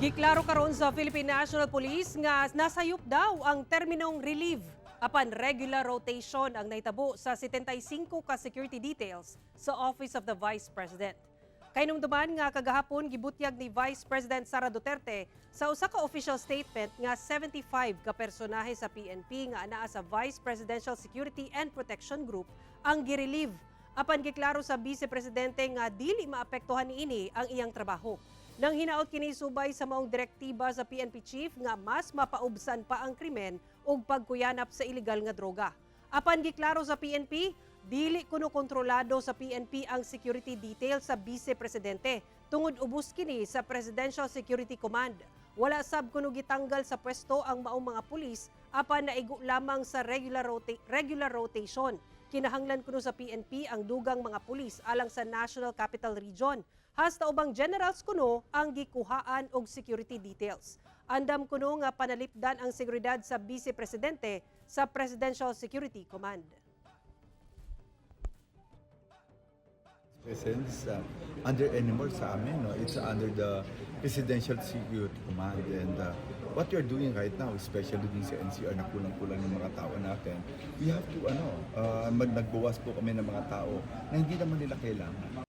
Giklaro karon sa Philippine National Police nga nasayop daw ang terminong relieve apan regular rotation ang nahitabo sa 75 ka security details sa Office of the Vice President. Kainumduman nga kagahapon gibutyag ni Vice President Sara Duterte sa usa ka official statement nga 75 ka personahe sa PNP nga anaa sa Vice Presidential Security and Protection Group ang girelieve apan giklaro sa Vice Presidente nga dili maapektuhan niini ang iyang trabaho. Nang hinaot kini subay sa maong direktiba sa PNP Chief nga mas mapaubsan pa ang krimen o pagkuyanap sa iligal nga droga. Apan giklaro sa PNP, dili kuno kontrolado sa PNP ang security detail sa Vice Presidente tungod ubos kini sa Presidential Security Command. Wala sab kuno gitanggal sa pwesto ang maong mga pulis apan naigo lamang sa regular rotation. Kinahanglan kuno sa PNP ang dugang mga pulis alang sa National Capital Region. Hasta ubang generals kuno ang gikuhaan og security details. Andam kuno nga panalipdan ang seguridad sa Vice Presidente sa Presidential Security Command. Presence under anymore sa amin, no? It's under the Presidential Security Command, and what you're doing right now, especially din sa NCR na kulang-kulang ng mga tao natin, we have to nagbawas po kami ng mga tao na hindi naman nila kailangan.